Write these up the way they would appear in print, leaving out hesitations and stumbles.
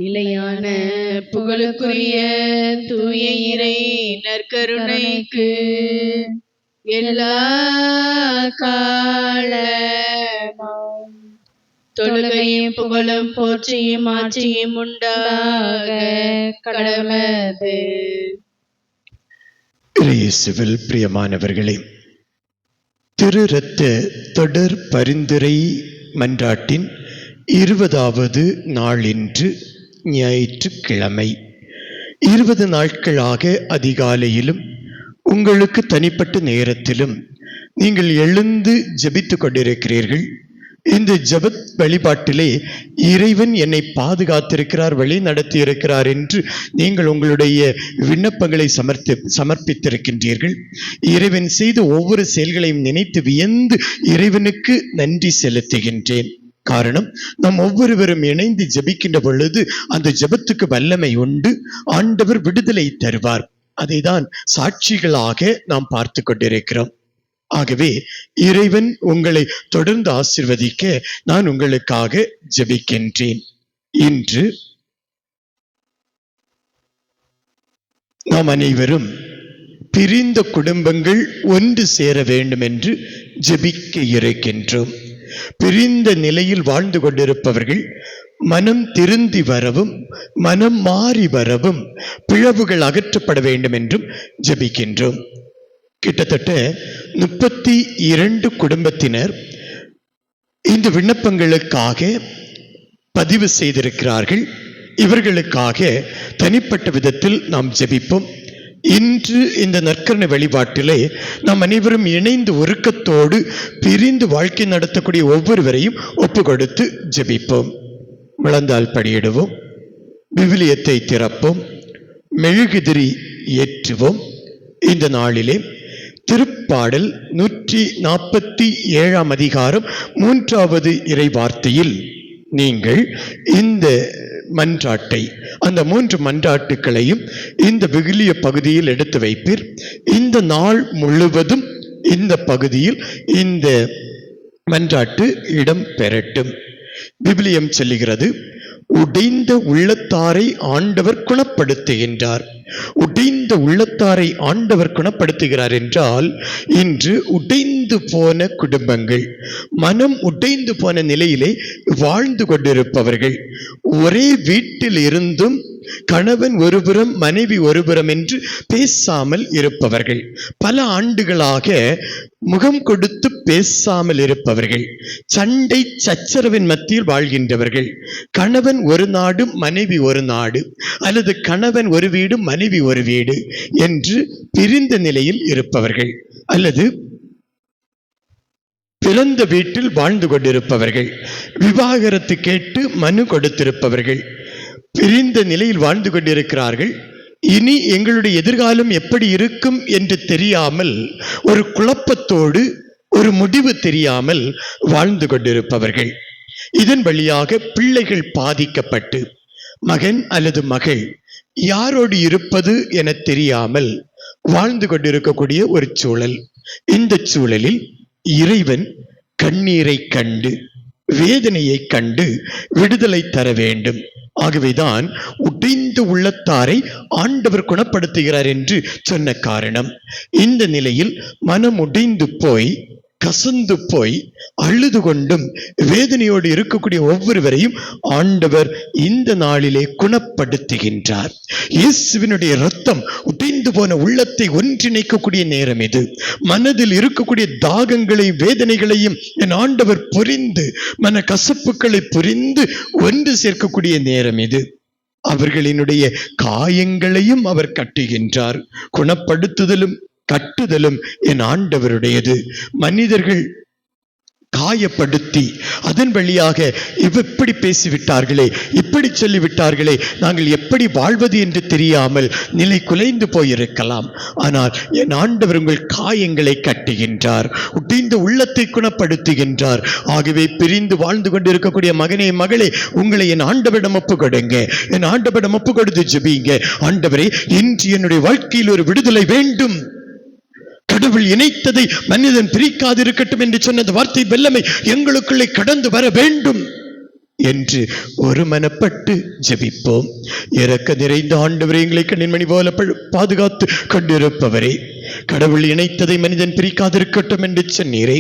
நிலையான புகழுக்குரிய தூய இறை நற்கருணைக்கு எல்லா காலமும் தொழுகையும் புகழும் போற்றியும் ஆட்சியும் உண்டாக கடவுளது. இயேசுவில் பிரியமானவர்களே, திரு இரத்த தொடர் பரிந்துரை மன்றாட்டின் 20வது நாளின்று ஞாயிற்றுக்கிழமை. 20 நாட்களாக அதிகாலையிலும் உங்களுக்கு தனிப்பட்ட நேரத்திலும் நீங்கள் எழுந்து ஜெபித்துக் கொண்டிருக்கிறீர்கள். இந்த ஜெப வழிபாட்டிலே இறைவன் என்னை பாதுகாத்திருக்கிறார், வழி நடத்தி இருக்கிறார் என்று நீங்கள் உங்களுடைய விண்ணப்பங்களை சமர்ப்பித்திருக்கின்றீர்கள். இறைவன் செய்த ஒவ்வொரு செயல்களையும் நினைத்து வியந்து இறைவனுக்கு நன்றி செலுத்துகின்றேன். காரணம், நாம் ஒவ்வொருவரும் இணைந்து ஜெபிக்கின்ற பொழுது அந்த ஜெபத்துக்கு வல்லமை உண்டு. ஆண்டவர் விடுதலை தருவார். அதைதான் சாட்சிகளாக நாம் பார்த்து கொண்டிருக்கிறோம். ஆகவே இறைவன் உங்களை தொடர்ந்து ஆசீர்வதிக்க நான் உங்களுக்காக ஜெபிக்கின்றேன். இன்று நாம் அனைவரும் பிரிந்த குடும்பங்கள் ஒன்று சேர வேண்டும் என்று ஜெபிக்க இருக்கின்றோம். பிரிந்த நிலையில் வாழ்ந்து கொண்டிருப்பவர்கள் மனம் திருந்தி வரவும் மனம் மாறி வரவும் பிளவுகள் அகற்றப்பட வேண்டும் என்றும் ஜெபிக்கின்றோம். கிட்டத்தட்ட 32 குடும்பத்தினர் இந்த விண்ணப்பங்களுக்காக பதிவு செய்திருக்கிறார்கள். இவர்களுக்காக தனிப்பட்ட விதத்தில் நாம் ஜெபிப்போம். இன்று இந்த நற்கருணை வழிபாட்டிலே நாம் அனைவரும் இணைந்து ஒருக்கத்தோடு பிரிந்து வாழ்க்கை நடத்தக்கூடிய ஒவ்வொருவரையும் ஒப்பு கொடுத்து ஜெபிப்போம். முழந்தால் படியிடுவோம், விவிலியத்தை திறப்போம், மெழுகுதிரி ஏற்றுவோம். இந்த நாளிலே திருப்பாடல் 147 அதிகாரம் 3வது இறை வார்த்தையில் நீங்கள் இந்த மன்றாட்டை, அந்த 3 மன்றாட்டுக்களையும் இந்த விவிலிய பகுதியில் எடுத்து வைப்பீர். இந்த நாள் முழுவதும் இந்த பகுதியில் இந்த மன்றாட்டு இடம் பெறட்டும். விவிலியம் சொல்லுகிறது, உடைந்த உள்ளத்தாரை ஆண்டவர் குணப்படுத்துகின்றார். உடைந்த உள்ளத்தாரை ஆண்டவர் குணப்படுத்துகிறார் என்றால், இன்று உடைந்து போன குடும்பங்கள், மனம் உடைந்து போன நிலையிலே வாழ்ந்து கொண்டிருப்பவர்கள், ஒரே வீட்டில் இருந்தும் கணவன் ஒருபுறம் மனைவி ஒருபுறம் என்று பேசாமல் இருப்பவர்கள், பல ஆண்டுகளாக முகம் கொடுத்து பேசாமல் இருப்பவர்கள், சண்டை சச்சரவின் மத்தியில் வாழ்கின்றவர்கள், கணவன் ஒரு நாடு மனைவி ஒரு நாடு, அல்லது கணவன் ஒரு வீடு மனைவி ஒரு வீடு என்று பிரிந்த நிலையில் இருப்பவர்கள், அல்லது பிறந்த வீட்டில் வாழ்ந்து கொண்டிருப்பவர்கள், விவாகரத்து கேட்டு மனு கொடுத்திருப்பவர்கள், பிரிந்த நிலையில் வாழ்ந்து கொண்டிருக்கிறார்கள். இனி எங்களுடைய எதிர்காலம் எப்படி இருக்கும் என்று தெரியாமல், ஒரு குழப்பத்தோடு, ஒரு முடிவு தெரியாமல் வாழ்ந்து கொண்டிருப்பவர்கள், இதன் வழியாக பிள்ளைகள் பாதிக்கப்பட்டு மகன் அல்லது மகள் யாரோடு இருப்பது என தெரியாமல் வாழ்ந்து கொண்டிருக்கக்கூடிய ஒரு சூழல். இந்த சூழலில் இறைவன் கண்ணீரை கண்டு, வேதனையை கண்டு விடுதலை தர வேண்டும். ஆகவேதான் உடைந்த உள்ளத்தாரை ஆண்டவர் குணப்படுத்துகிறார் என்று சொன்ன காரணம். இந்த நிலையில் மனம் உடைந்து போய், கசந்து போய், அழுது கொண்டும் வேதனையோடு இருக்கக்கூடிய ஒவ்வொருவரையும் ஆண்டவர் இந்த நாளிலே குணப்படுத்துகின்றார். இயேசுவினுடைய இரத்தம் உடைந்து போன உள்ளத்தை ஒன்றிணைக்கக்கூடிய நேரம் இது. மனதில் இருக்கக்கூடிய தாகங்களையும் வேதனைகளையும் என் ஆண்டவர் புரிந்து, மன கசப்புகளை புரிந்து ஒன்று சேர்க்கக்கூடிய நேரம் இது. அவர்களினுடைய காயங்களையும் அவர் கட்டுகின்றார். குணப்படுத்துதலும் கட்டுதலும் என் ஆண்டவருடையது. மனிதர்கள் காயப்படுத்தி அதன் வழியாக இப்படி பேசிவிட்டார்களே, இப்படி சொல்லிவிட்டார்களே, நாங்கள் எப்படி வாழ்வது என்று தெரியாமல் நிலை குலைந்து போயிருக்கலாம். ஆனால் என் ஆண்டவர் உங்கள் காயங்களை கட்டுகின்றார், உடைந்த உள்ளத்தை குணப்படுத்துகின்றார். ஆகவே பிரிந்து வாழ்ந்து கொண்டிருக்கக்கூடிய மகனே மகளே, உங்களை என் ஆண்டவரிடம் ஒப்பு கொடுங்க, என் ஆண்டவரிடம் ஒப்பு கொடுத்து ஜெபிங்க. ஆண்டவரே, இன்று என்னுடைய வாழ்க்கையில் ஒரு விடுதலை வேண்டும். கடவுள் இணைத்ததை மனிதன் பிரிக்காது இருக்கட்டும் என்று சொன்ன வார்த்தை வல்லமை எங்களுக்குள்ளே கடந்து வர வேண்டும். என்று ஒருமனப்பட்டு ஜெபிப்போம். இரக்க நிறைந்த ஆண்டவரே, எங்களை கண்ணின்மணி போல பாதுகாத்து கொண்டிருப்பவரே, கடவுள் இணைத்ததை மனிதன் பிரிக்காதிருக்கட்டும் என்று சொன்னீரே.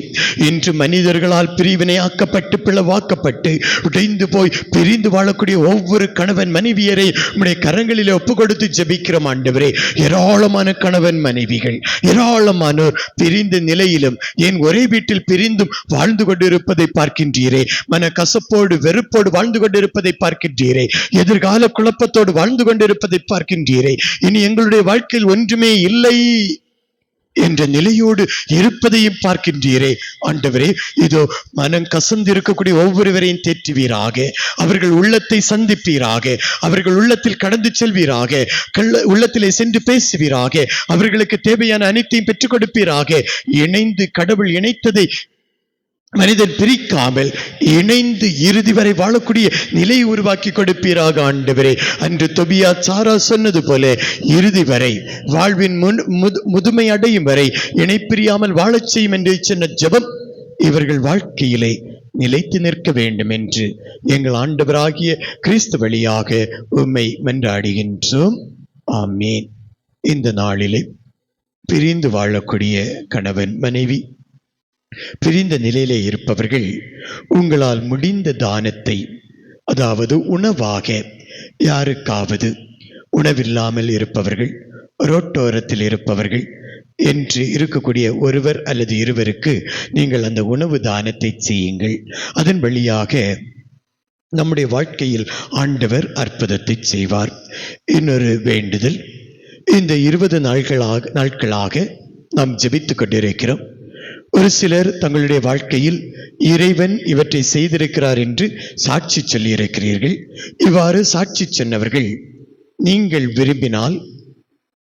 இன்று மனிதர்களால் பிரிவினையாக்கப்பட்டு பிளவாக்கப்பட்டு உடைந்து போய் பிரிந்து வாழக்கூடிய ஒவ்வொரு கணவன் மனைவியரை உம்முடைய கரங்களிலே ஒப்பு கொடுத்து ஜெபிக்கிறோம் ஆண்டவரே. ஏராளமான கணவன் மனைவிகள், ஏராளமானோர் பிரிந்த நிலையிலும் ஏன் ஒரே வீட்டில் பிரிந்தும் வாழ்ந்து கொண்டிருப்பதை பார்க்கின்றீரே. மன கசப்போடு வெறுப்போடு வாழ்ந்து கொண்டிருப்பதை பார்க்கின்றீரே. எதிர்கால குழப்பத்தோடு வாழ்ந்து கொண்டிருப்பதை பார்க்கின்றீரே. இனி எங்களுடைய வாழ்க்கையில் ஒன்றுமே இல்லை என்ற நிலையோடு இருப்பதையும் பார்க்கின்றீரே. ஆண்டவரே, இதோ மனம் கசந்து இருக்கக்கூடிய ஒவ்வொருவரையும் தேற்றுவீராக. அவர்கள் உள்ளத்தை சந்திப்பீராக. அவர்கள் உள்ளத்தில் கடந்து செல்வீராக. உள்ளத்திலே சென்று பேசுவீராக. அவர்களுக்கு தேவையான அனைத்தையும் பெற்றுக் கொடுப்பீராக. இணைந்து கடவுள் இணைத்ததை மனிதன் பிரிக்காமல் இணைந்து இறுதி வரை வாழக்கூடிய நிலையை உருவாக்கி கொடுப்பீராக ஆண்டவரே. அன்று தொபியா சாரா சொன்னது போல இறுதி வரை வாழ்வின் முதுமை அடையும் வரை இணைப்பிரியாமல் வாழச் செய்யும் என்று சொன்ன ஜெபம் இவர்கள் வாழ்க்கையிலே நிலைத்து நிற்க வேண்டும் என்று எங்கள் ஆண்டவராகிய கிறிஸ்து வழியாக உம்மை மன்றாடுகின்றோம். ஆமேன். இந்த நாளிலே பிரிந்து வாழக்கூடிய கணவன் மனைவி, பிரிந்த நிலையிலே இருப்பவர்கள் உங்களால் முடிந்த தானத்தை, அதாவது உணவாக, யாருக்காவது உணவில்லாமல் இருப்பவர்கள், ரோட்டோரத்தில் இருப்பவர்கள் என்று இருக்கக்கூடிய ஒருவர் அல்லது இருவருக்கு நீங்கள் அந்த உணவு தானத்தை செய்யுங்கள். அதன் வழியாக நம்முடைய வாழ்க்கையில் ஆண்டவர் அற்புதத்தை செய்வார். இன்னொரு வேண்டுதல், இந்த 20 நாட்களாக நாம் ஜெபித்துக் கொண்டிருக்கிறோம். ஒரு சிலர் தங்களுடைய வாழ்க்கையில் இறைவன் இவற்றை செய்திருக்கிறார் என்று சாட்சி சொல்லியிருக்கிறீர்கள். இவ்வாறு சாட்சி சொன்னவர்கள், நீங்கள் விரும்பினால்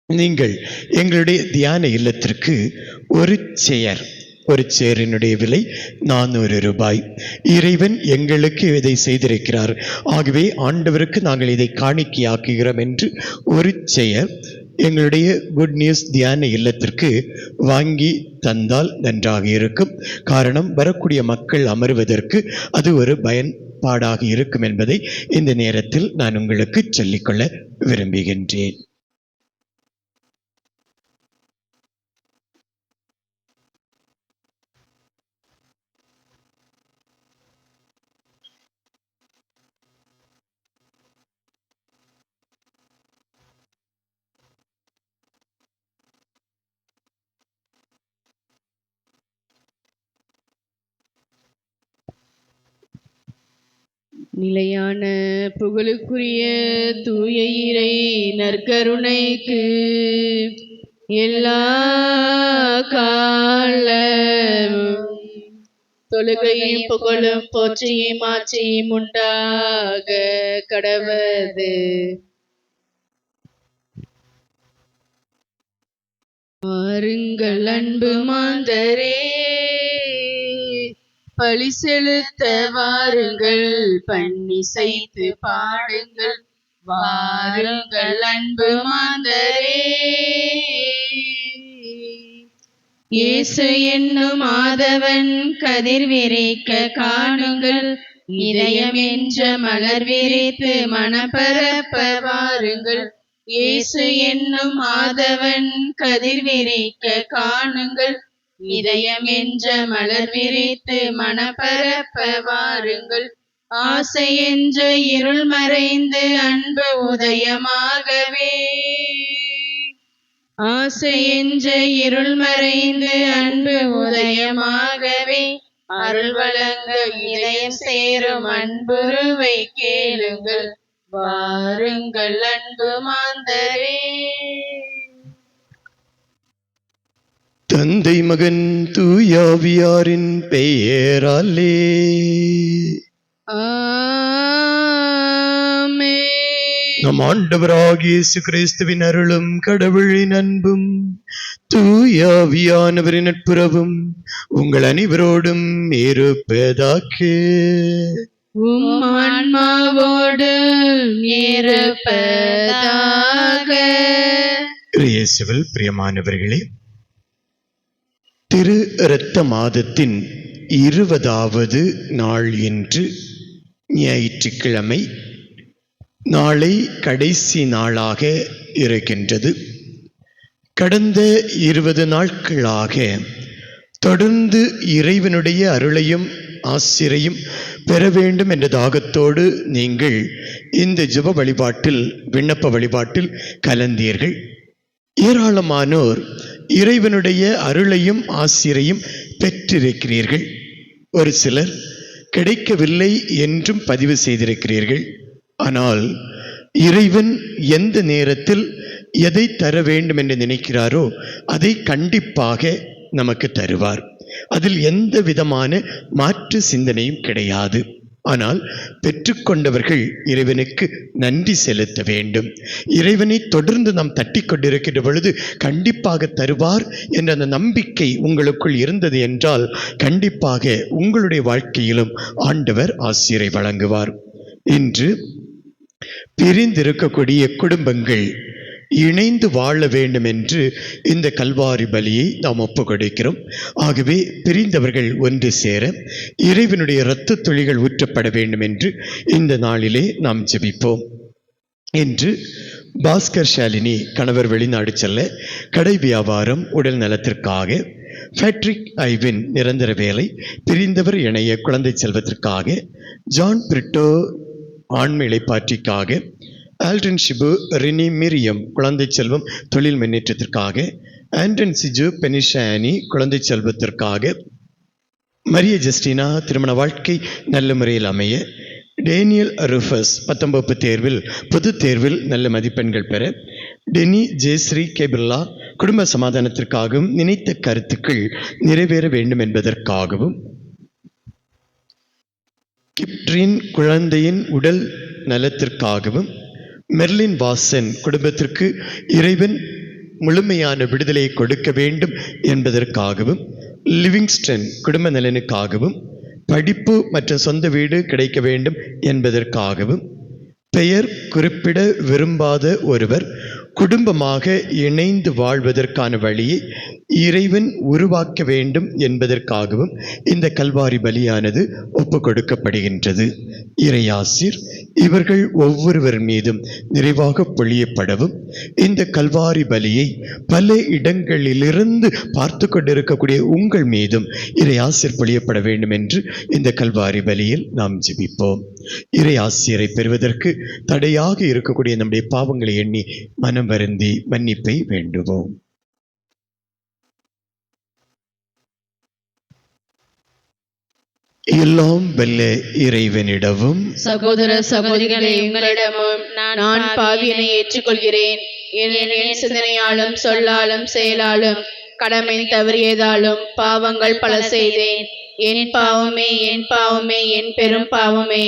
நீங்கள் எங்களுடைய தியான இல்லத்திற்கு ஒரு சேரினுடைய விலை 400 ரூபாய். இறைவன் எங்களுக்கு இதை செய்திருக்கிறார், ஆகவே ஆண்டவருக்கு நாங்கள் இதை காணிக்கையாக்குகிறோம் என்று ஒரு சேர் எங்களுடைய குட் நியூஸ் தியான இல்லத்திற்கு வாங்கி தந்தால் நன்றாக இருக்கும். காரணம், வரக்கூடிய மக்கள் அமர்வதற்கு அது ஒரு பயன்பாடாக இருக்கும் என்பதை இந்த நேரத்தில் நான் உங்களுக்கு சொல்லிக்கொள்ள விரும்புகின்றேன். நிலையான புகழுக்குரிய தூய இறை நற்கருணைக்கு எல்லா காலமும் தொழுகையும் புகழும் போற்றியும் மாற்றியும் உண்டாக கடவது. வாருங்கள் அன்பு மாந்தரே, பழி செலுத்த வாருங்கள், பன்னிசைத்து பாடுங்கள். வாருங்கள் அன்பு மாந்தரே, இயேசு என்னும் மாதவன் கதிர் விரிக்க காணுங்கள். இதயம் என்ற மலர் விரித்து மனப்பரப்ப வாருங்கள். இயேசு என்னும் மாதவன் கதிர் விரிக்க காணுங்கள். இதயம் என்ற மலர் விரித்து மனப்பரப்ப வாருங்கள். ஆசை என்ற இருள் மறைந்து அன்பு உதயமாகவே, ஆசை என்ற இருள் மறைந்து அன்பு உதயமாகவே, அருள் வழங்க இதயம் சேரும் அன்புருவை கேளுங்கள். வாருங்கள் அன்பு மாந்தரே. தந்தை மகன் தூயாவியாரின் பெயராலே ஆமென். நம் ஆண்டவராகிய இயேசு கிறிஸ்துவின் அருளும் கடவுளின் அன்பும் தூயாவியானவரின் நட்புறவும் உங்கள் அனைவரோடும் இருப்பதாக. உம் ஆன்மாவோடு இருப்பதாக. இயேசுவில் பிரியமானவர்களே, திரு இரத்த மாதத்தின் 20வது நாள் என்று ஞாயிற்றுக்கிழமை. நாளை கடைசி நாளாக இருக்கின்றது. கடந்த 20 நாட்களாக தொடர்ந்து இறைவனுடைய அருளையும் ஆசிரையும் பெற வேண்டும் என்ற தாகத்தோடு நீங்கள் இந்த ஜெப வழிபாட்டில், விண்ணப்ப வழிபாட்டில் கலந்தீர்கள். ஏராளமானோர் இறைவனுடைய அருளையும் ஆசிரையும் பெற்றிருக்கிறீர்கள். ஒரு சிலர் கிடைக்கவில்லை என்றும் பதிவு செய்திருக்கிறீர்கள். ஆனால் இறைவன் எந்த நேரத்தில் எதை தர வேண்டும் என்று நினைக்கிறாரோ அதை கண்டிப்பாக நமக்கு தருவார். அதில் எந்த விதமான மாற்று சிந்தனையும் கிடையாது. ஆனால் பெற்றுக்கொண்டவர்கள் இறைவனுக்கு நன்றி செலுத்த வேண்டும். இறைவனை தொடர்ந்து நாம் தட்டி கொண்டிருக்கின்ற பொழுது கண்டிப்பாக தருவார் என்ற அந்த நம்பிக்கை உங்களுக்குள் இருந்தது என்றால் கண்டிப்பாக உங்களுடைய வாழ்க்கையிலும் ஆண்டவர் ஆசிரை வழங்குவார். இன்று பிரிந்திருக்கக்கூடிய குடும்பங்கள் இணைந்து வாழ வேண்டும் என்று இந்த கல்வாரி பலியை நாம் ஒப்புக்கொடுக்கிறோம். ஆகவே பிரிந்தவர்கள் ஒன்று சேர இறைவனுடைய இரத்த துளிகள் ஊற்றப்பட வேண்டும் என்று இந்த நாளிலே நாம் ஜெபிப்போம். இன்று பாஸ்கர் ஷாலினி கணவர் வெளிநாடு செல்ல, கடை வியாபாரம், உடல் நலத்திற்காக, பேட்ரிக் ஐவின் நிரந்தர வேலை, பிரிந்தவர் இணைய குழந்தை செல்வத்திற்காக, ஜான் பிரிட்டோ ஆண்மை இளைப்பாற்றிக்காக, ஆல்டன் ஷிபு ரினி மிரியம் குழந்தை செல்வம் தொழில் முன்னேற்றத்திற்காக, ஆண்டன் சிஜு பெனிஷானி குழந்தை செல்வத்திற்காக, மரிய ஜஸ்டினா திருமண வாழ்க்கை நல்ல முறையில் அமைய, டேனியல் ரூஃபஸ் 10th வகுப்பு தேர்வில் பொது தேர்வில் நல்ல மதிப்பெண்கள் பெற, டெனி ஜெயஸ்ரீ கேபில்லா குடும்ப சமாதானத்திற்காகவும் நினைத்த கருத்துக்கள் நிறைவேற வேண்டும் என்பதற்காகவும், கிப்ட்ரின் குழந்தையின் உடல் நலத்திற்காகவும், மெர்லின் வாசன் குடும்பத்திற்கு இறைவன் முழுமையான விடுதலையை கொடுக்க வேண்டும் என்பதற்காகவும், லிவிங்ஸ்டன் குடும்ப நலனுக்காகவும், படிப்பு மற்றும் சொந்த வீடு கிடைக்க வேண்டும் என்பதற்காகவும், பெயர் குறிப்பிட விரும்பாத ஒருவர் குடும்பமாக இணைந்து வாழ்வதற்கான வழியை இறைவன் உருவாக்க வேண்டும் என்பதற்காகவும் இந்த கல்வாரி பலியானது ஒப்புக் கொடுக்கப்படுகின்றது. இறையாசிர் இவர்கள் ஒவ்வொருவர் மீதும் நிறைவாக பொழியப்படவும், இந்த கல்வாரி பலியை பல இடங்களிலிருந்து பார்த்து கொண்டிருக்கக்கூடிய உங்கள் மீதும் இறையாசிர் பொழியப்பட வேண்டும் என்று இந்த கல்வாரி பலியில் நாம் ஜெபிப்போம். இறையாசிரை பெறுவதற்கு தடையாக இருக்கக்கூடிய நம்முடைய பாவங்களை எண்ணி மனம் வருந்தி மன்னிப்பை வேண்டுவோம். எல்லாம் வல்ல இறைவனிடமும் சகோதர சகோதரிகளை உங்களிடமும் நான் பாவியனை ஏற்றுக்கொள்கிறேன். என் சிந்தனையாலும் சொல்லாலும் செயலாலும் கடமை தவறியதாலும் பாவங்கள் பல செய்தேன். என் பாவமே, என் பாவமே, என் பெரும் பாவமே.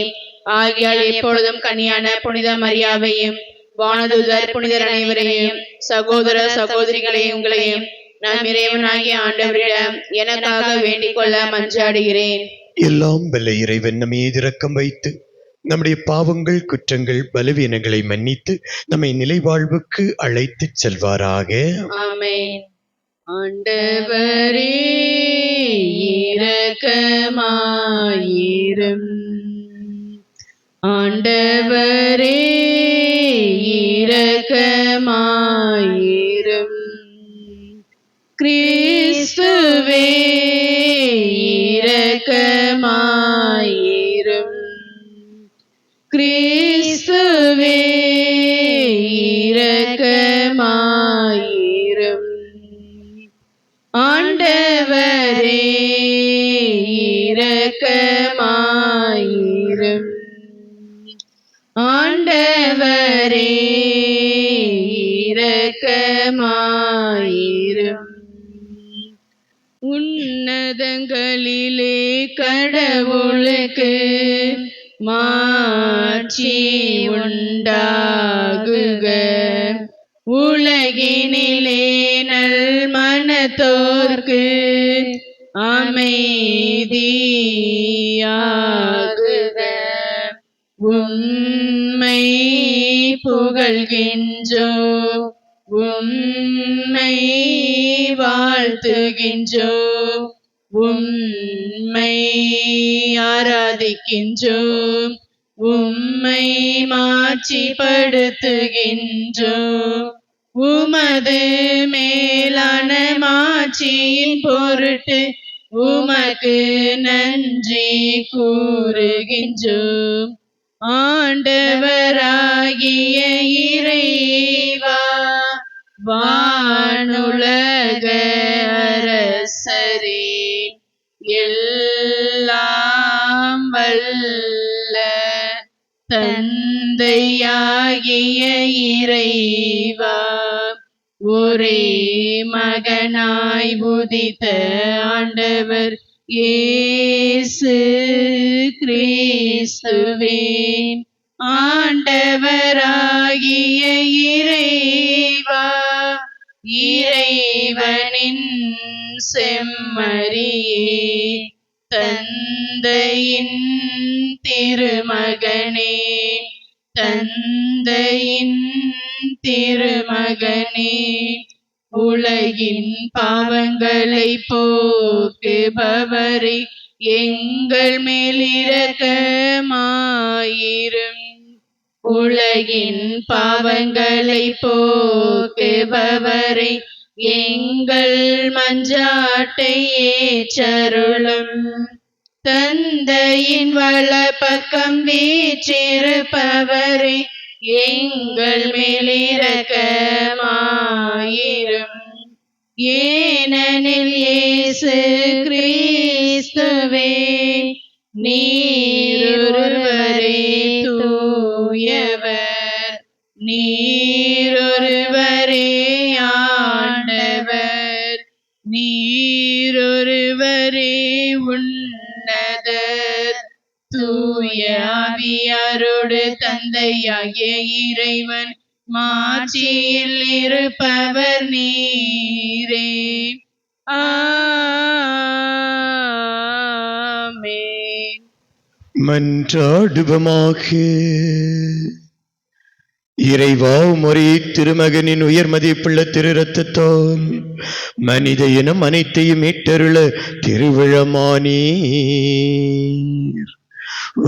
ஆகியால் எப்பொழுதும் கனியான புனித மரியாவையும் வானதூதர் புனிதர் அனைவரையும் சகோதர சகோதரிகளை உங்களையும் நம் இறைவனாகிய ஆண்டவரிடம் எனக்காக வேண்டிக் கொள்ள மன்றாடுகிறேன். எல்லாம் வல்ல இறைவன் நம்மை இரக்கம் வைத்து நம்முடைய பாவங்கள், குற்றங்கள், பலவீனங்களை மன்னித்து நம்மை நிலைவாழ்வுக்கு அழைத்துச் செல்வாராக. ஆமென். ஆண்டவரே இரக்கமாயிரும். ஆண்டவரே இரக்கமாயிரும். கிறிஸ்துவே இரக்கமாயிரும். கிறிஸ்துவே இரக்கமாயிரும். ஆண்டவரே இரக்கமாயிரும். ஆண்டவரே இரக்கமாயிரும். உன்னதங்களிலே கடவுளுக்கு மாட்சி உண்டாகுக. உலகினிலே நல்மனத்தோர்க்கு அமைதியாகுக. உம்மை புகழ்கின்றோம், உம்மை வாழ்த்துகின்றோம், உம்மை ஆராதிக்கின்றோம். உம்மை மாட்சிப்படுத்துகின்றோம். உமது மேலான மாட்சியின் பொருட்டு உமக்கு நன்றி கூறுகின்றோம். ஆண்டவராகிய இறைவா, வானுலக அரசரே, எல்லாம் வல்ல தந்தையாகிய இறைவா, ஒரே மகனாய் உதித்த ஆண்டவர் இயேசு கிறிஸ்துவே, ஆண்டவராகிய இறைவா, இறைவனின் செம்மறியே, தந்தையின் திருமகனே, தந்தையின் திருமகனே, உலகின் பாவங்களை போக்குபவரே, எங்கள் மேல் இரக்கமாயிரும். உலகின் பாவங்களை போக்குபவரே, எங்கள் மன்றாட்டை ஏற்றருளும். தந்தையின் வலப்பக்கம் வீற்றிருப்பவரே, எங்கள் மேல் இரக்கமாயிரும். ஏனெனில் இயேசு கிறிஸ்துவே, நீரொருவரே தூயவர், நீரொருவரே ஆண்டவர், நீரொருவரே உன்னதர். தூய ஆவியாரோடு தந்தையாகிய இறைவன் மாட்சியில் இருப்பவர் நீரே. ஆமென். மன்றாடுவமாக. இறைவா, உம்முடைய திருமகனின் உயர் மதிப்புள்ள திரு இரத்தத்தால் மனித இனம் அனைத்தையும் மீட்டருள திருவிழமானீர்.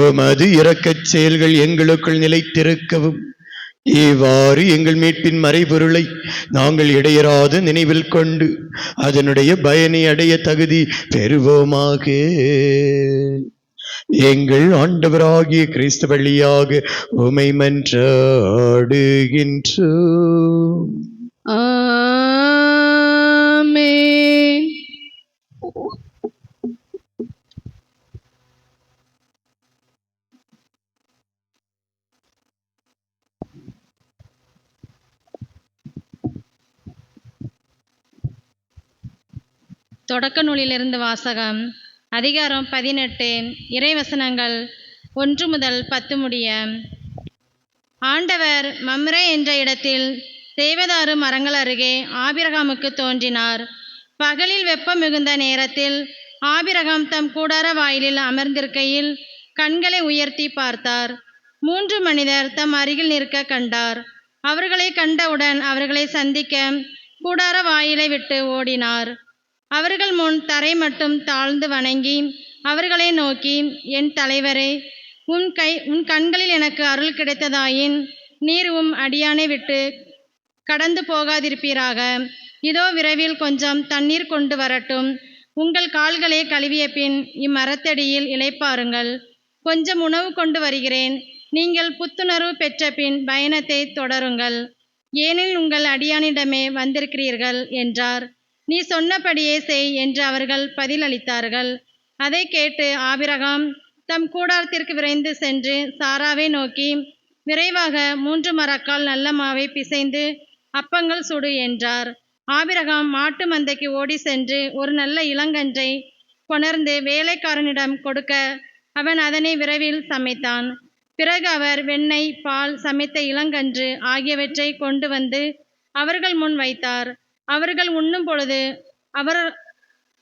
உமது இரக்கச் செயல்கள் எங்களுக்குள் நிலைத்திருக்கவும், இவ்வாறு எங்கள் மீட்பின் மறைபொருளை நாங்கள் இடையராது நினைவில் கொண்டு அதனுடைய பயனை அடைய தகுதி பெறுவோமாக. எங்கள் ஆண்டவராகிய கிறிஸ்து வழியாக உமை மன்றாடுகின்றோம். ஆமென். தொடக்க நூலிலிருந்து வாசகம். அதிகாரம் 18. இறைவசனங்கள் 1 முதல் 10 முடிய. ஆண்டவர் மம்ரே என்ற இடத்தில் தேவதாரு மரங்கள் அருகே ஆபிரகாமுக்கு தோன்றினார். பகலில் வெப்பம் மிகுந்த நேரத்தில் ஆபிரகாம் தம் கூடார வாயிலில் அமர்ந்திருக்கையில் கண்களை உயர்த்தி பார்த்தார். 3 மனிதர் தம் அருகில் நிற்க கண்டார். அவர்களை கண்டவுடன் அவர்களை சந்திக்க கூடார வாயிலை விட்டு ஓடினார். அவர்கள் முன் தரை மட்டும் தாழ்ந்து வணங்கி அவர்களை நோக்கி, என் தலைவரே, உன் கண்களில் எனக்கு அருள் கிடைத்ததாயின் நீர் அடியானை விட்டு கடந்து போகாதிருப்பீராக. இதோ விரைவில் கொஞ்சம் தண்ணீர் கொண்டு வரட்டும். உங்கள் கால்களை கழுவிய பின் இம்மரத்தடியில் இளைப்பாருங்கள். கொஞ்சம் உணவு கொண்டு வருகிறேன். நீங்கள் புத்துணர்வு பெற்ற பின் பயணத்தை தொடருங்கள். ஏனில் உங்கள் அடியானிடமே வந்திருக்கிறீர்கள் என்றார். நீ சொன்னபடியே செய் என்று அவர்கள் பதிலளித்தார்கள். அதை கேட்டு ஆபிரகாம் தம் கூடாரத்திற்கு விரைந்து சென்று சாராவை நோக்கி, விரைவாக 3 மரக்கால் நல்ல மாவை பிசைந்து அப்பங்கள் சுடு என்றார். ஆபிரகாம் மாட்டு மந்தைக்கு ஓடி சென்று ஒரு நல்ல இளங்கன்றை கொணர்ந்து வேலைக்காரனிடம் கொடுக்க அவன் அதனை விரைவில் சமைத்தான். பிறகு அவர் வெண்ணெய், பால், சமைத்த இளங்கன்று ஆகியவற்றை கொண்டு வந்து அவர்கள் முன் வைத்தார். அவர்கள் உண்ணும் பொழுது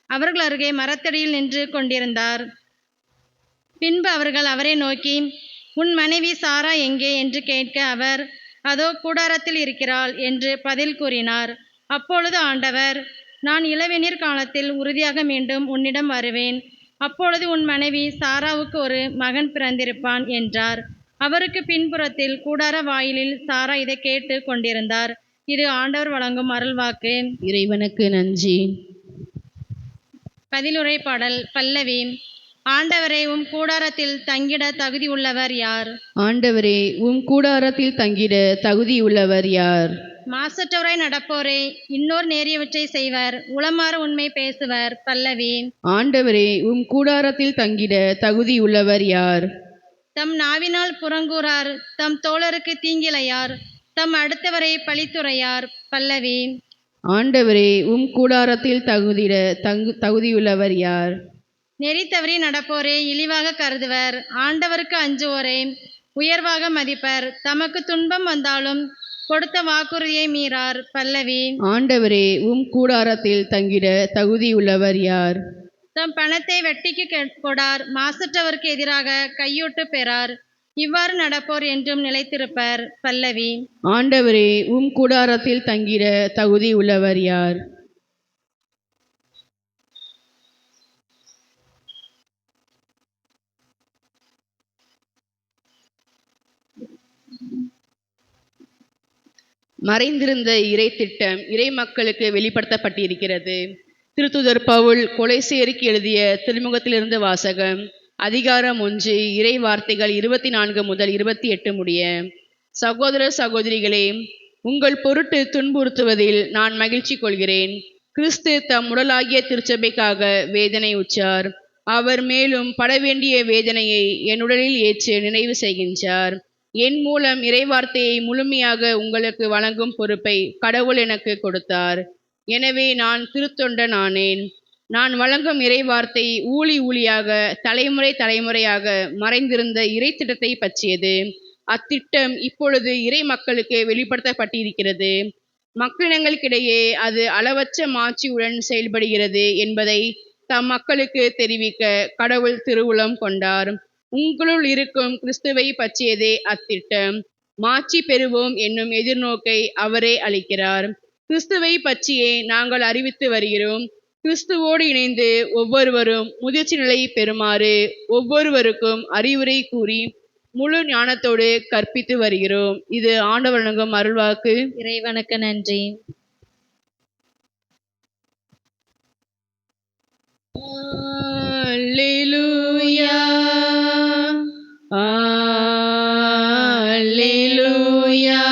அவர்கள் அருகே மரத்தடியில் நின்று கொண்டிருந்தார். பின்பு அவர்கள் அவரை நோக்கி, உன் மனைவி சாரா எங்கே என்று கேட்க அவர், அதோ கூடாரத்தில் இருக்கிறாள் என்று பதில் கூறினார். அப்பொழுது ஆண்டவர், நான் இளவேநீர் காலத்தில் உறுதியாக மீண்டும் உன்னிடம் வருவேன். அப்பொழுது உன் மனைவி சாராவுக்கு ஒரு மகன் பிறந்திருப்பான் என்றார். அவருக்கு பின்புறத்தில் கூடார வாயிலில் சாரா இதை கேட்டு கொண்டிருந்தார். இது ஆண்டவர் வழங்கும் அருள்வாக்கு. இறைவனுக்கு நன்றி. பதிலுரை பாடல். பல்லவி. ஆண்டவரே, உம் கூடாரத்தில் தங்கிட தகுதி உள்ளவர் யார்? ஆண்டவரே, உம் கூடாரத்தில் தங்கிட தகுதியுள்ளவர் யார்? மாசற்றவராய் நடப்போரே, இன்னோர் நேரியவற்றை செய்வர், உளமாற உண்மை பேசுவர். பல்லவி. ஆண்டவரே, உம் கூடாரத்தில் தங்கிட தகுதியுள்ளவர் யார்? தம் நாவினால் புறங்கூறார், தம் தோழருக்கு தீங்கிழையார், தம் அடுத்தவரை பழித்துரையார். பல்லவி. ஆண்டவரே, உம் கூடாரத்தில் தகுதியுள்ளவர் யார்? நெறி தவறி நடப்போரே இழிவாக கருதுவர், ஆண்டவருக்கு அஞ்சுவோரே உயர்வாக மதிப்பர், தமக்கு துன்பம் வந்தாலும் கொடுத்த வாக்குறுதியை மீறார். பல்லவி. ஆண்டவரே, உம் கூடாரத்தில் தங்கிட தகுதியுள்ளவர் யார்? தம் பணத்தை வெட்டிக்கு கொடார், மாசற்றவருக்கு எதிராக கையூட்டு பெறார், இவ்வாறு நடப்போர் என்றும் நிலைத்திருப்பர். பல்லவி. ஆண்டவரே, உம் கூடாரத்தில் தங்கிட தகுதியுள்ளவர் யார்? மறைந்திருந்த இறை திட்டம் இறை மக்களுக்கு வெளிப்படுத்தப்பட்டிருக்கிறது. திருத்துதர் பவுல் கொலைசேரிக்கு எழுதிய திருமுகத்திலிருந்து வாசகம். அதிகாரம் 1, இறை வார்த்தைகள் 24 முதல் 28 முடிய. சகோதர சகோதரிகளே, உங்கள் பொருட்டு துன்புறுத்துவதில் நான் மகிழ்ச்சி கொள்கிறேன். கிறிஸ்து தம் உடலாகிய திருச்சபைக்காக வேதனை உற்றார். அவர் மேலும் படவேண்டிய வேதனையை என் உடலில் ஏற்று நினைவு செய்கின்றார். என் மூலம் இறைவார்த்தையை முழுமையாக உங்களுக்கு வழங்கும் பொறுப்பை கடவுள் எனக்கு கொடுத்தார். எனவே நான் திருத்தொண்டன் ஆனேன். நான் வழங்கும் இறைவார்த்தை ஊழியாக தலைமுறை தலைமுறையாக மறைந்திருந்த இறை திட்டத்தை பற்றியது. அத்திட்டம் இப்பொழுது இறை மக்களுக்கு வெளிப்படுத்தப்பட்டிருக்கிறது. மக்களினங்களுக்கிடையே அது அளவற்ற மாட்சியுடன் செயல்படுகிறது என்பதை தம் மக்களுக்கு தெரிவிக்க கடவுள் திருவுளம் கொண்டார். உங்களுள் இருக்கும் கிறிஸ்துவை பற்றியதே அத்திட்டம். மாட்சி பெறுவோம் என்னும் எதிர்நோக்கை அவரே அளிக்கிறார். கிறிஸ்துவை பற்றியே நாங்கள் அறிவித்து வருகிறோம். கிறிஸ்துவோடு இணைந்து ஒவ்வொருவரும் முதிர்ச்சி நிலை பெறுமாறு ஒவ்வொருவருக்கும் அறிவுரை கூறி முழு ஞானத்தோடு கற்பித்து வருகிறோம். இது ஆண்டவர் வழங்கும் அருள்வாக்கு. இறைவனுக்கு நன்றி. அல்லேலூயா, அல்லேலூயா,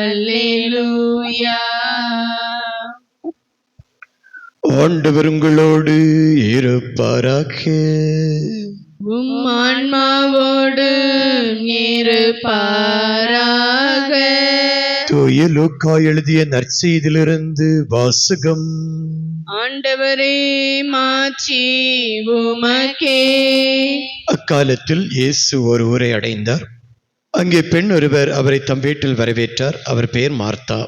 அல்லேலூயா. ஆண்டவர் உங்களோடு இருப்பாராக. உம் ஆன்மாவோடு இருப்பாராக. தூய லூக்கா எழுதிய நற்செய்தியிலிருந்து வாசகம். ஆண்டவரே, மாட்சி உமக்கே. அக்காலத்தில் இயேசு ஒரு ஊரை அடைந்தார். அங்கே பெண் ஒருவர் அவரை தம் வீட்டில் வரவேற்றார். அவர் பெயர் மார்த்தா.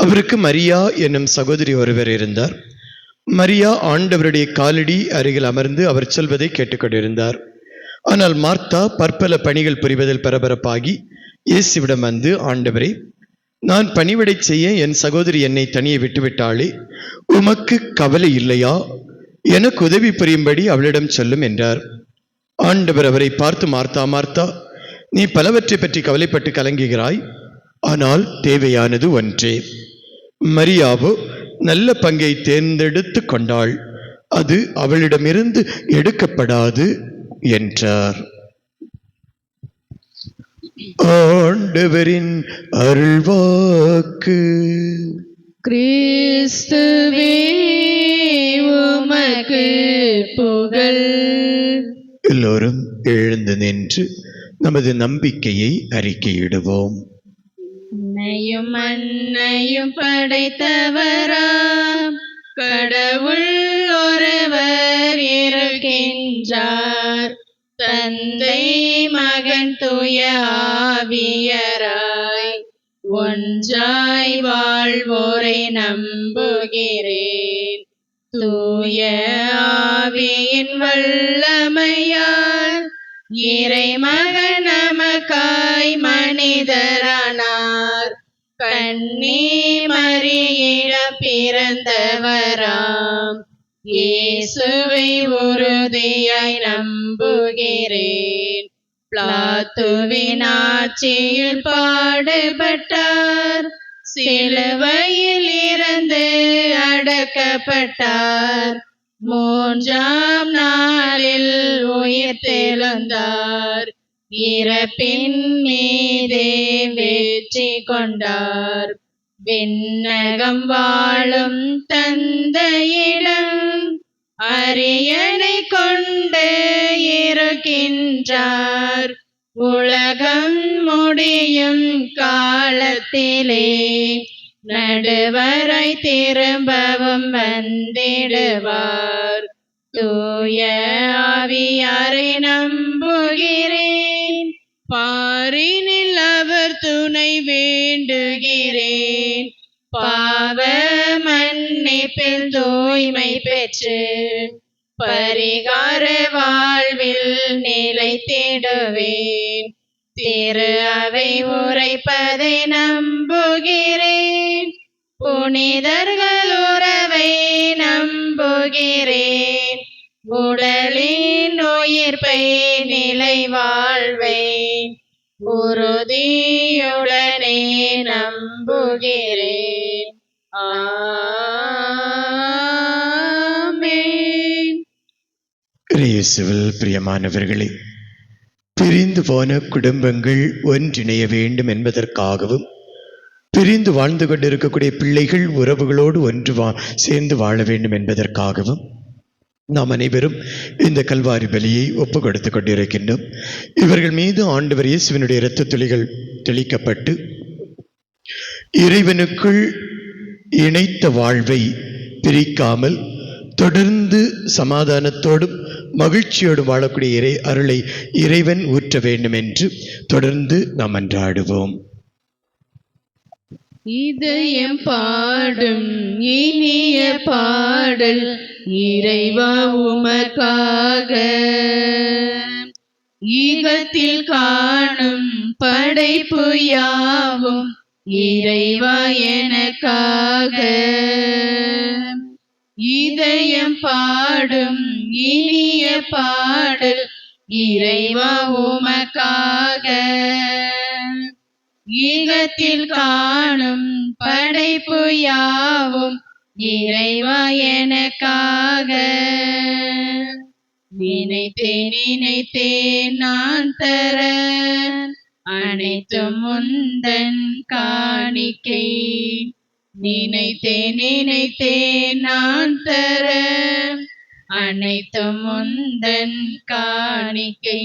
அவருக்கு மரியா என்னும் சகோதரி ஒருவர் இருந்தார். மரியா ஆண்டவருடைய காலடி அருகில் அமர்ந்து அவர் சொல்வதை கேட்டுக்கொண்டிருந்தார். ஆனால் மார்த்தா பற்பல பணிகள் புரிவதில் பரபரப்பாகி இயேசுவிடம் வந்து, ஆண்டவரே, நான் பணிவிடை செய்ய என் சகோதரி என்னை தனியே விட்டுவிட்டாளே, உமக்கு கவலை இல்லையா? எனக்கு உதவி புரியும்படி அவளிடம் சொல்லும் என்றார். ஆண்டவர் அவரை பார்த்து, மார்த்தா மார்த்தா, நீ பலவற்றை பற்றி கவலைப்பட்டு கலங்குகிறாய். ஆனால் தேவையானது ஒன்றே. மரியாவோ நல்ல பங்கை தேர்ந்தெடுத்து கொண்டாள். அது அவளிடமிருந்து எடுக்கப்படாது என்றார். ஆண்டவரின் அருள்வாக்கு. கிறிஸ்துவே, உமக்கு புகழ். எல்லோரும் எழுந்து நின்று நமது நம்பிக்கையை அறிக்கையிடுவோம். உன்னையும் மண்ணையும் படைத்தவராம் கடவுள் ஒருவர் இருக்கின்றார். தந்தை, மகன், தூய ஆவியராய் ஒன்றாய் வாழ்வோரை நம்புகிறேன். தூய ஆவியின் வல்லமையால் இறைமகன் நமக்காய் மனிதரானார். கன்னி மரியிடம் பிறந்தவராம் இயேசு இயேசுவை உறுதியாய் நம்புகிறேன். பிலாத்துவின் ஆட்சியில் பாடுபட்டார், சிலுவையில் இறந்து அடக்கப்பட்டார், மூன்றாம் நாளில் உயிர்த்தெழுந்தார், இறப்பின் மீதே வெற்றி கொண்டார். விண்ணகம் வாழும் தந்தையிடம் அரியணை கொண்டு இருக்கின்றார், உலகம் முடியும் காலத்திலே நடுவரை திரும்பவும் வந்திடுவார். தூய ஆவியாரை நம்புகிறேன், பாரினில் அவர் துணை வேண்டுகிறேன். பாவ மன்னிப்பில் தூய்மை பெற்று பரிகார வாழ்வில் நிலைத்திடுவேன். திரு அவை உரைப்பதை நம்புகிறேன், புனிதர்கள் உறவை நம்புகிறேன். உடலின் உயிர்ப்பை நிலை வாழ்வை உறுதியுடனே நம்புகிறேன். ஆமென். இயேசுவில் பிரியமானவர்களே, பிரிந்து போன குடும்பங்கள் ஒன்றிணைய வேண்டும் என்பதற்காகவும், பிரிந்து வாழ்ந்து கொண்டிருக்கக்கூடிய பிள்ளைகள் உறவுகளோடு சேர்ந்து வாழ வேண்டும் என்பதற்காகவும் நாம் அனைவரும் இந்த கல்வாரி பலியை ஒப்பு கொடுத்து கொண்டிருக்கின்றோம். இவர்கள் மீது ஆண்டவர் இயேசுவினுடைய இரத்த துளிகள் தெளிக்கப்பட்டு இறைவனுக்குள் இணைத்த வாழ்வை பிரிக்காமல் தொடர்ந்து சமாதானத்தோடும் மகிழ்ச்சியோடும் வாழக்கூடிய அருளை இறைவன் ஊற்ற வேண்டும் என்று தொடர்ந்து நாம் மன்றாடுவோம். இதயம் பாடும் இனிய பாடல் இறைவா உமக்காக, ஈகத்தில் காணும் படைப்பு யாவும் இறைவா எனக்காக. இதயம் பாடும் இனிய பாடல் இறைவா உமக்காக, ஈகத்தில் காணும் படைப்பு யாவும் இறைவா எனக்காக. நினைத்தேன் நான் தர அனைத்தும் முந்தன் காணிக்கை. நினைத்தேன் நான் தர அனைத்தும் முந்தன் காணிக்கை.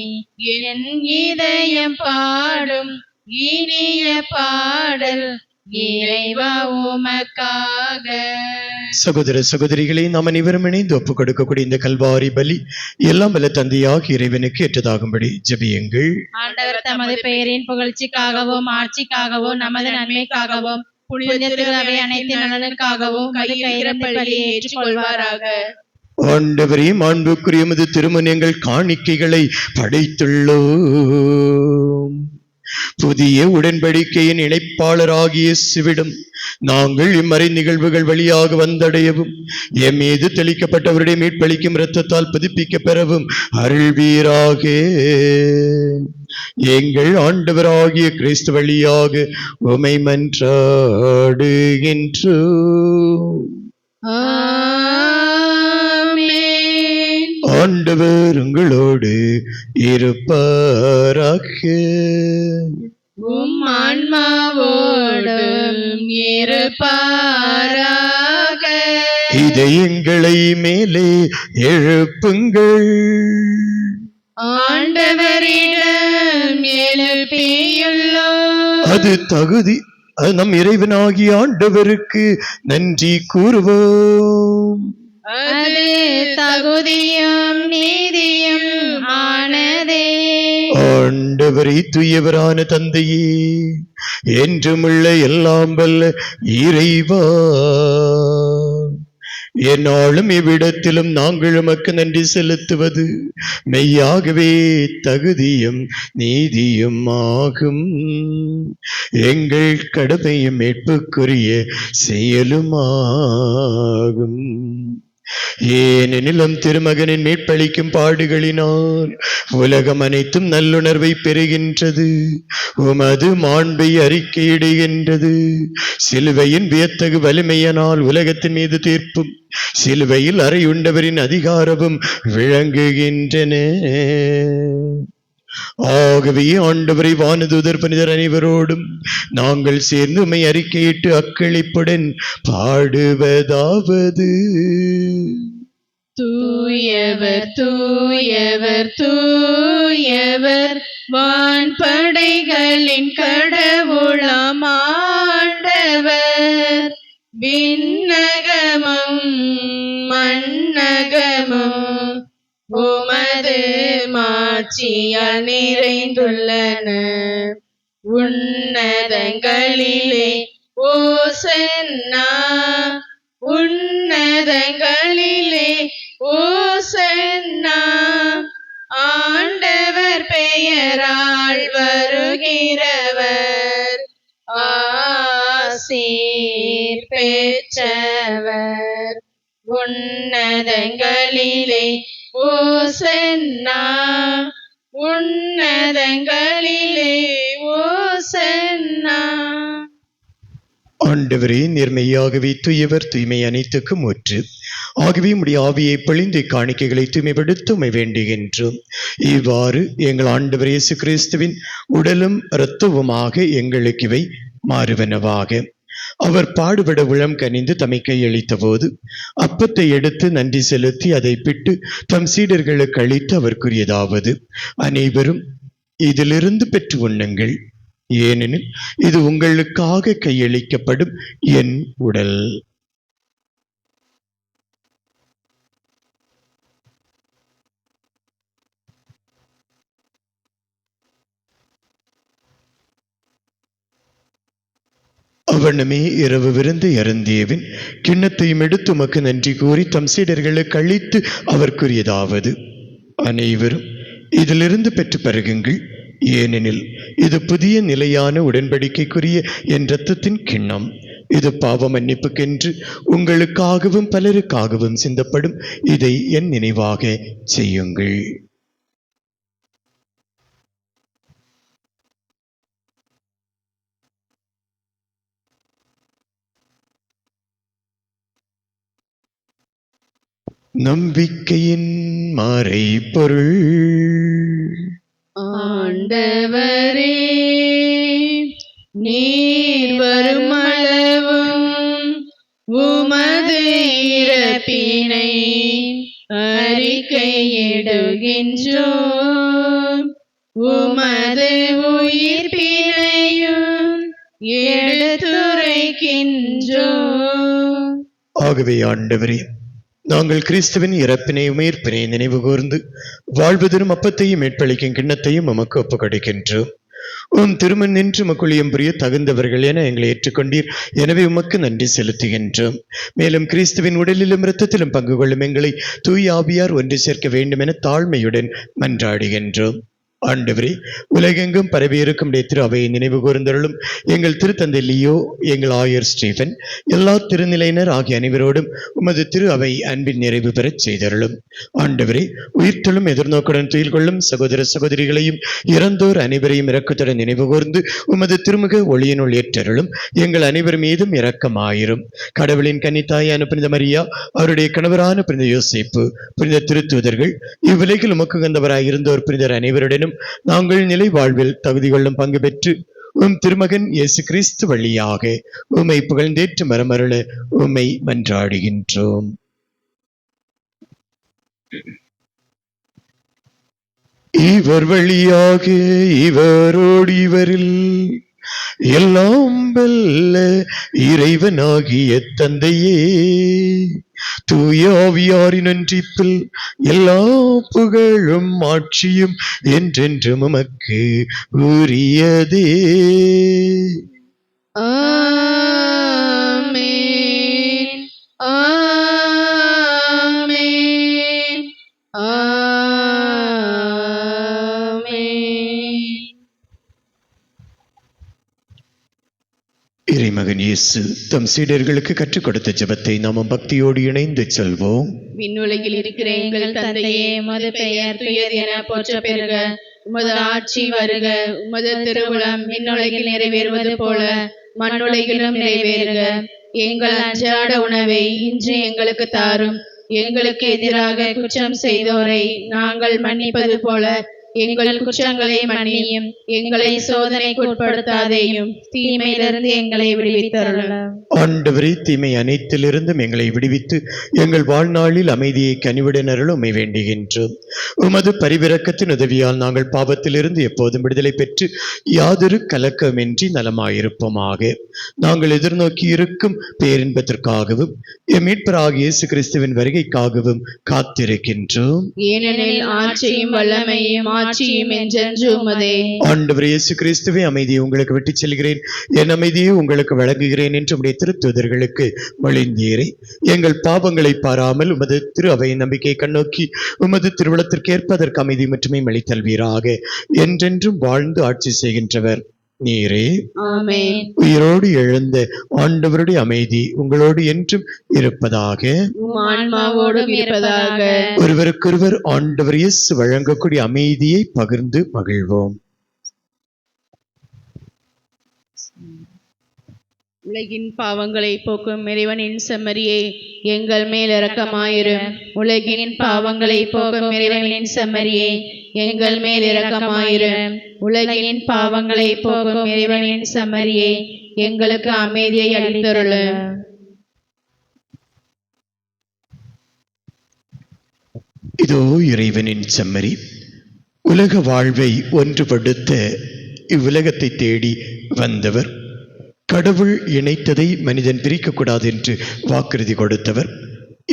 என் இதயம் பாடும் இனிய பாடல் இறைவா உமக்காக. சகோதர சகோதரிகளை நாம் அனைவரும் இணைந்து ஒப்புக் கொடுக்கக்கூடிய இந்த கல்வாரி பலி எல்லாம் வல்ல தந்தையாக இறைவனுக்கு ஏற்றதாகும்படி ஜெபியுங்கள். ஆண்டவர் தமது பெயரின் புகழ்ச்சிக்காகவும் ஆட்சிக்காகவும் நமது நன்மைக்காகவும் புனித திரு அவை அனைத்து நலனுக்காகவும் பலியை ஏற்றுக்கொள்வாராக. ஆண்டவரே, மாண்புக்குரிய உமது திருமணங்கள் காணிக்கைகளை படைத்துள்ளோம். புதிய உடன்படிக்கையின் இணைப்பாளராகிய சிவிடம் நாங்கள் இம்மறை நிகழ்வுகள் வழியாக வந்தடையவும், எம் மீது தெளிக்கப்பட்டவருடைய மீட்பளிக்கும் இரத்தத்தால் புதுப்பிக்க பெறவும் அருள்வீராக. எங்கள் ஆண்டவராகிய கிறிஸ்து வழியாக உமை மன்றாடுகின்றோம். ஆண்டவர் உங்களோடு இருப்பாராக. உம் ஆன்மாவோடும் இருப்பாராக. இதயங்களை மேலே எழுப்புங்கள். ஆண்டவரிடம் எழுப்பியுள்ளோம். அது நம் இறைவனாகிய ஆண்டவருக்கு நன்றி கூறுவோம். அது தகுதியும் நீதியும் ஆனதே. ஆண்டவரை தூயவரான தந்தையே, என்றுமுள்ள எல்லாம் வல்ல இறைவா, என்னாலும் இவ்விடத்திலும் நாங்கள் உமக்கு நன்றி செலுத்துவது மெய்யாகவே தகுதியும் நீதியும் ஆகும். எங்கள் கடமையும் மீட்புக்குரிய செயலுமாகும். ஏனெனிலும் திருமகனின் மீட்பளிக்கும் பாடுகளினால் உலகம் அனைத்தும் நல்லுணர்வை பெறுகின்றது. உமது மாண்பை அறிக்கையிடுகின்றது. சிலுவையின் வியத்தகு வலிமையினால் உலகத்தின் மீது தீர்ப்பும் சிலுவையில் அறையுண்டவரின் அதிகாரமும் விளங்குகின்றன. ஆகவே ஆண்டவரை வானதூதர் புனிதர் அனைவரோடும் நாங்கள் சேர்ந்து உம்மை அறிக்கையிட்டு அக்களிப்புடன் பாடுவதாவது: தூயவர் தூயவர் தூயவர் வான்படைகளின் கடவுளாம் ஆண்டவர். விண்ணகமும் மண்ணகமும் உமது மாட்சியால் நிறைந்துள்ளன. உன்னதங்களிலே ஓசன்னா, உன்னதங்களிலே ஓசன்னா. ஆண்டவர் பெயரால் வருகிறவர் ஆசீர் பெற்றவர். உன்னதங்களிலே ஓசன்னா, உன்னதங்களிலே ஓசன்னா. ஆண்டவரே, நேர்மையாகவே தூயவர், தூய்மை அனைத்துக்கும் ஊற்று. ஆகவே உம்முடைய ஆவியை பொழிந்து காணிக்கைகளை தூய்மைப்படுத்த உம்மை வேண்டுகின்றோம். இவ்வாறு எங்கள் ஆண்டவர் இயேசு கிறிஸ்துவின் உடலும் இரத்தவுமாக எங்களுக்கு இவை மாறுவனவாக. அவர் பாடுபட உளம் கனிந்து தம்மை கையளித்த போது அப்பத்தை எடுத்து நன்றி செலுத்தி அதை பிட்டு தம் சீடர்களுக்கு அளித்து அவர் கூறியதாவது: அனைவரும் இதிலிருந்து பெற்று உண்ணுங்கள், ஏனெனில் இது உங்களுக்காக கையளிக்கப்படும் என் உடல். அவனமே இரவு விருந்து அருந்தியவின் கிண்ணத்தையும் எடுத்து உமக்கு நன்றி கூறி தம் சீடர்களுக்கு அளித்து அவர் கூறியதாவது: அனைவரும் இதிலிருந்து பெற்று பருகுங்கள், ஏனெனில் இது புதிய நிலையான உடன்படிக்கைக்குரிய என் இரத்தத்தின் கிண்ணம். இது பாவ மன்னிப்புக்கென்று உங்களுக்காகவும் பலருக்காகவும் சிந்தப்படும். இதை என் நினைவாக செய்யுங்கள். நம்பிக்கையின் மறைபொருள். ஆண்டவரே, நீர் வருமளவும் உமது இறப்பினை அறிக்கையிடுகின்றோம், உமது உயிர்ப்பினையும் எடுத்துரைக்கின்றோம். ஆகவே ஆண்டவரே, நாங்கள் கிறிஸ்துவின் இறப்பினை உயிர்ப்பினை நினைவு கூர்ந்து வாழ்வதரும் அப்பத்தையும் மீட்பளிக்கும் கிண்ணத்தையும் உமக்கு ஒப்புக் கொடுக்கின்றோம். உம் திருமண் நின்று மக்குழியம் புரிய தகுந்தவர்கள் என எங்களை ஏற்றுக்கொண்டீர். எனவே உமக்கு நன்றி செலுத்துகின்றோம். மேலும் கிறிஸ்துவின் உடலிலும் இரத்தத்திலும் பங்கு கொள்ளும் எங்களை தூய் ஆவியார் ஒன்று சேர்க்க வேண்டும் என தாழ்மையுடன் மன்றாடுகின்றோம். ஆண்டவரே, உலகெங்கும் பரவியிருக்கும் திரு அவையை நினைவு கூர்ந்தருளும். எங்கள் திருத்தந்தை லியோ, எங்கள் ஆயர் ஸ்டீபன், எல்லா திருநிலையினர் ஆகிய அனைவரோடும் உமது திரு அவை அன்பின் நிறைவு பெறச் செய்தருளும். ஆண்டவரே, உயிர்த்தெழும் எதிர்நோக்குடன் துயில் கொள்ளும் சகோதர சகோதரிகளையும் இறந்தோர் அனைவரையும் இரக்கத்துடன் நினைவு கூர்ந்து உமது திருமுக ஒளியினுள் ஏற்றருளும். எங்கள் அனைவர் மீதும் இரக்கமாயிரும். கடவுளின் கன்னித்தாயான புனித மரியா, அவருடைய கணவரான புனித யோசேப்பு, புனித திருத்தூதர்கள், இவ்வுலகில் உமக்கு வந்தவராயிருந்தோர் புனிதர் அனைவருடனும் நாங்கள் நிலை வாழ்வில் தகுதி கொள்ளும் பங்கு பெற்று உம் திருமகன் இயேசு கிறிஸ்து வழியாக உம்மை புகழ்ந்தேற்று மரமருள உம்மை மன்றாடுகின்றோம். இவர் வழியாக இவரோடு இவரில் எல்லாம் வெல்ல இறைவனாகிய தந்தையே, தூய ஆவியாரின் ஒன்றிப்பில் எல்லா புகழும் ஆட்சியும் என்றென்றும் உமக்கு உரியதே. ஆமென், ஆமென், ஆமென். இறைமகன் இறைமகன் இயேசு தம் சீடர்களுக்கு கற்றுக் கொடுத்த ஜெபத்தை நாமும் பக்தியோடு இணைந்து சொல்வோம். விண்ணுலகில் இருக்கிற எங்கள் தந்தையே, உமது பெயர் தூயது என போற்ற பெறுக. உமது ஆட்சி வருக. உமது திருவுளம் விண்ணுலகில் நிறைவேறுவது போல மண்ணுலகிலும் நிறைவேறுக. எங்கள் அன்றாட உணவை இன்று எங்களுக்கு தாரும். எங்களுக்கு எதிராக குற்றம் செய்தோரை நாங்கள் மன்னிப்பது போல எங்கள் குற்றங்களை மன்னியும். எங்களை சோதனைக்கு உட்படுத்தாதேயும், தீமையிலிருந்து எங்களை விடுவித்தருளும். ஆண்டவரே, தீமை அனைத்திலிருந்தும் எங்களை விடுவித்து எங்கள் வாழ்நாளில் அமைதியை கனிவுடன் அருளுமை வேண்டுகின்றோம். உமது பரிவிரக்கத்தின் உதவியால் நாங்கள் பாவத்திலிருந்து எப்போதும் விடுதலை பெற்று யாதொரு கலக்கமின்றி நலமாயிருப்போமாக. நாங்கள் எதிர்நோக்கி இருக்கும் பேரின்பத்திற்காகவும் எம் மீட்பராகிய இயேசு கிறிஸ்துவின் வருகைக்காகவும் காத்திருக்கின்றோம். ஏனெனில் ஆட்சியும் வல்லமையும் ஆட்சியும் என்றென்று உமதே. ஆண்டவர் இயேசு கிறிஸ்துவே, அமைதியை உங்களுக்கு விட்டுச் செல்கிறேன், என் அமைதியை உங்களுக்கு வழங்குகிறேன் என்று உம்முடைய திருத்தூதர்களுக்கு மொழிந்தீரே. எங்கள் பாவங்களை பாராமல் உமது திரு அவையின் நம்பிக்கை கண்ணோக்கி உமது திருவுளத்திற்கு ஏற்பதற்கு அமைதி மட்டுமே அளித்தல்வீராக. என்றென்றும் வாழ்ந்து ஆட்சி செய்கின்றவர் நீரே. ஆமென். உயிரோடு எழுந்த ஆண்டவருடைய அமைதி உங்களோடு என்றும் இருப்பதாக. உம் ஆன்மாவோடும் இருப்பதாக. ஒருவருக்கொருவர் ஆண்டவர் இயேசு வழங்கக்கூடிய அமைதியை பகிர்ந்து மகிழ்வோம். உலகின் பாவங்களை போக்கும் இறைவனின் செம்மறியே, எங்கள் மேல் இரக்கமாயிரும். உலகின் பாவங்களை போக்கும் இறைவனின் செம்மறியே, எங்கள் மேல் இரக்கமாயிரும். உலகின் பாவங்களை போக்கும் இறைவனின் செம்மறியே, எங்களுக்கு அமைதியை அளித்தருளும். இதோ இறைவனின் செம்மறி, உலக வாழ்வை ஒன்றுபடுத்த இவ்வுலகத்தை தேடி வந்தவர். கடவுள் இணைத்ததை மனிதன் பிரிக்கக்கூடாது என்று வாக்குறுதி கொடுத்தவர்.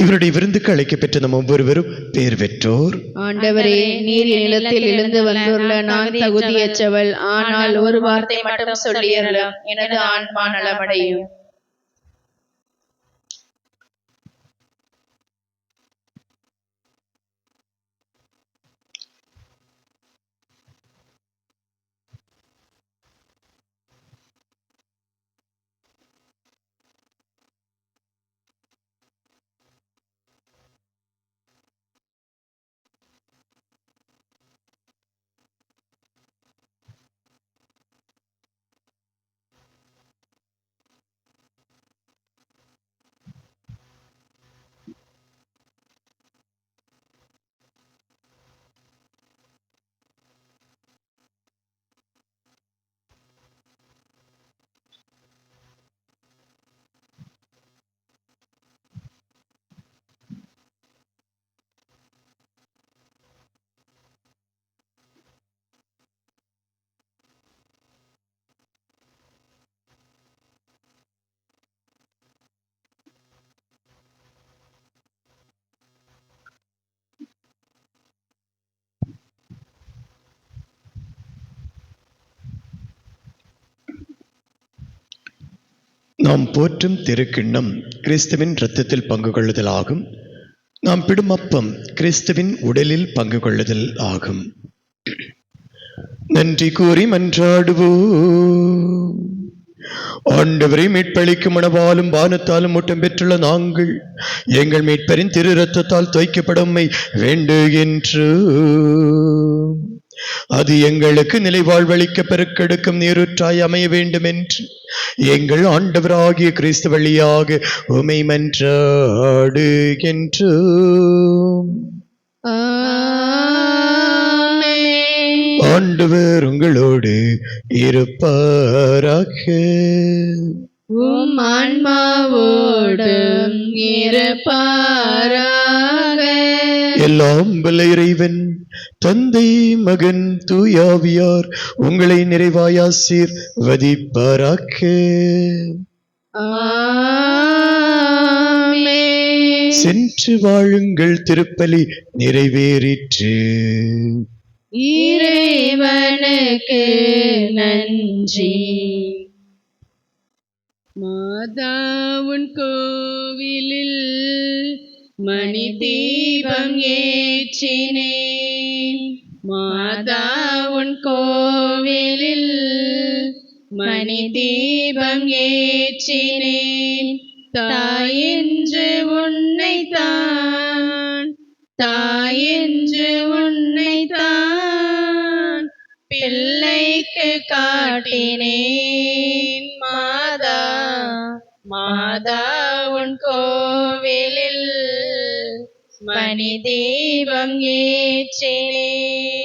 இவருடைய விருந்துக்கு அழைக்கப்பெற்ற நம் ஒவ்வொருவரும் பேர் பெற்றோர். ஆண்டவரே, நீர் நிலத்தில் இருந்து வந்துள்ள நான் தகுதியற்றவள். ஆனால் ஒரு வார்த்தை மட்டும் சொல்லியறலாம், எனது ஆன்மா நலமடையும். நாம் போற்றும் திருக்கிண்ணம் கிறிஸ்துவின் இரத்தத்தில் பங்கு கொள்ளுதல் ஆகும். நாம் பிடும் அப்பம் கிறிஸ்துவின் உடலில் பங்கு கொள்ளுதல் ஆகும். நன்றி கூறி மன்றாடுவோம். ஆண்டவரை மீட்பளிக்கும் உணவாலும் பானத்தாலும் ஊட்டம் பெற்றுள்ள நாங்கள் எங்கள் மீட்பரின் திரு இரத்தத்தால் தோய்க்கப்படமை வேண்டுகின்றோம். அது எங்களுக்கு நிலை வாழ்வளிக்க பெருக்கெடுக்கும் நீரூற்றாய் அமைய வேண்டும் என்று எங்கள் ஆண்டவராகிய கிறிஸ்து வழியாக உமை மன்றாடுகின்றோம். ஆண்டவர் உங்களோடு இருப்பாராக. உம் ஆன்மாவோடும் இருப்பாராக. எல்லாம் வல்ல இறைவன் தந்தை, மகன், தூயாவியார் உங்களை நிறைவாய் ஆசீர்வதிப்பாராக. ஆமென். சென்று வாழுங்கள், திருப்பலி நிறைவேறிற்று. இறைவனுக்கு நன்றி. மாதாவுன் கோவிலில் மணி தீபம் ஏற்றினேன். மாதாவுன் கோவிலில் மணி தீபம் ஏற்றினேன் தாயென்று உன்னைத்தான், தாயென்று உன்னைத்தான் பிள்ளைக்கு காட்டினேன் மாதா, மாதா உன் கோவிலில் மணி தீபம் ஏற்றினேன்.